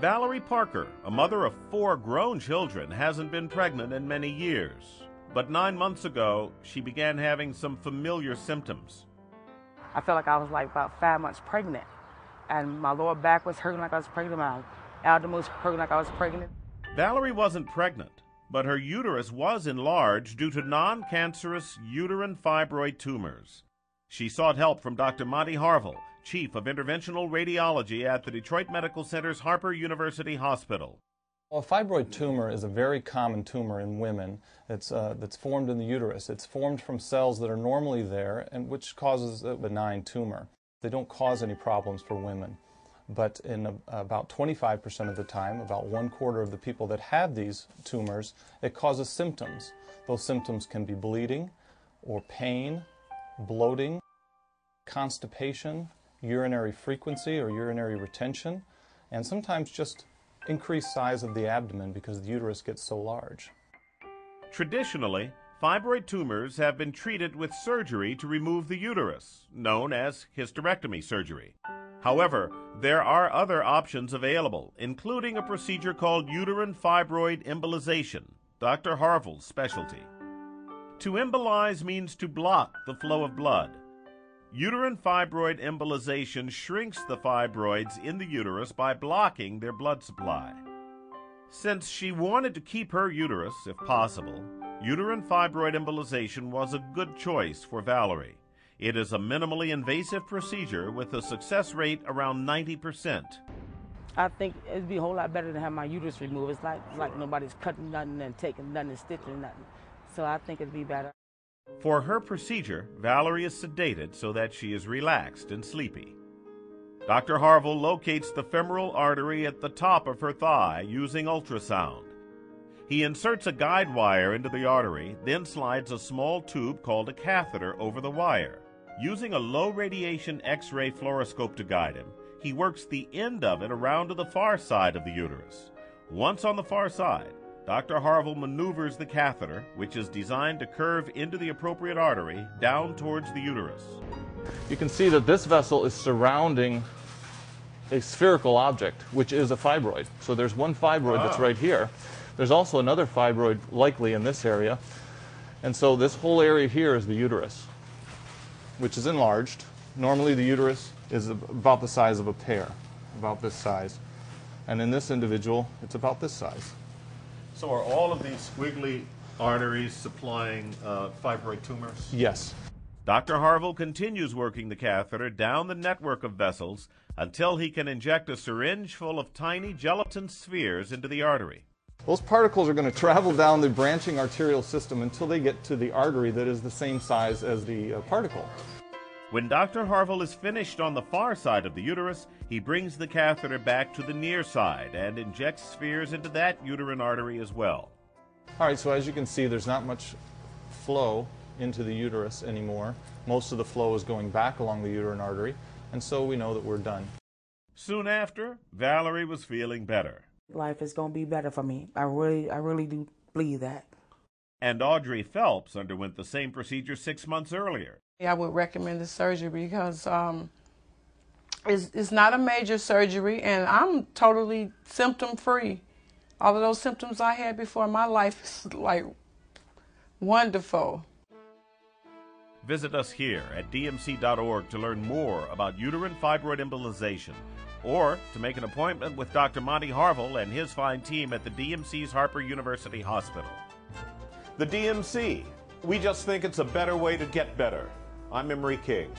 Valerie Parker, a mother of 4 grown children, hasn't been pregnant in many years. But 9 months ago, she began having some familiar symptoms. I felt like I was like about 5 months pregnant. And my lower back was hurting like I was pregnant. My abdomen was hurting like I was pregnant. Valerie wasn't pregnant, but her uterus was enlarged due to non-cancerous uterine fibroid tumors. She sought help from Dr. Monty Harville, Chief of Interventional Radiology at the Detroit Medical Center's Harper University Hospital. Well, a fibroid tumor is a very common tumor in women that's formed in the uterus. It's formed from cells that are normally there, and which causes a benign tumor. They don't cause any problems for women. But in about 25% of the time, about 1/4 of the people that have these tumors, it causes symptoms. Those symptoms can be bleeding, or pain, bloating, constipation, urinary frequency or urinary retention, and sometimes just increased size of the abdomen because the uterus gets so large. Traditionally, fibroid tumors have been treated with surgery to remove the uterus, known as hysterectomy surgery. However, there are other options available, including a procedure called uterine fibroid embolization, Dr. Harville's specialty. To embolize means to block the flow of blood. Uterine fibroid embolization shrinks the fibroids in the uterus by blocking their blood supply. Since she wanted to keep her uterus, if possible, uterine fibroid embolization was a good choice for Valerie. It is a minimally invasive procedure with a success rate around 90%. I think it'd be a whole lot better to have my uterus removed. It's like nobody's cutting nothing and taking nothing and stitching nothing. So I think it'd be better. For her procedure, Valerie is sedated so that she is relaxed and sleepy. Dr. Harville locates the femoral artery at the top of her thigh using ultrasound. He inserts a guide wire into the artery, then slides a small tube called a catheter over the wire. Using a low-radiation X-ray fluoroscope to guide him, he works the end of it around to the far side of the uterus. Once on the far side, Dr. Harville maneuvers the catheter, which is designed to curve into the appropriate artery, down towards the uterus. You can see that this vessel is surrounding a spherical object, which is a fibroid. So there's one fibroid that's right here. There's also another fibroid likely in this area. And so this whole area here is the uterus, which is enlarged. Normally the uterus is about the size of a pear, about this size. And in this individual, it's about this size. So are all of these squiggly arteries supplying fibroid tumors? Yes. Dr. Harville continues working the catheter down the network of vessels until he can inject a syringe full of tiny gelatin spheres into the artery. Those particles are going to travel down the branching arterial system until they get to the artery that is the same size as the particle. When Dr. Harville is finished on the far side of the uterus, he brings the catheter back to the near side and injects spheres into that uterine artery as well. All right, so as you can see, there's not much flow into the uterus anymore. Most of the flow is going back along the uterine artery, and so we know that we're done. Soon after, Valerie was feeling better. Life is going to be better for me. I really do believe that. And Audrey Phelps underwent the same procedure 6 months earlier. I would recommend the surgery because it's not a major surgery, and I'm totally symptom-free. All of those symptoms I had before, my life is like wonderful. Visit us here at dmc.org to learn more about uterine fibroid embolization, or to make an appointment with Dr. Monty Harville and his fine team at the DMC's Harper University Hospital. The DMC. We just think it's a better way to get better. I'm Emery King.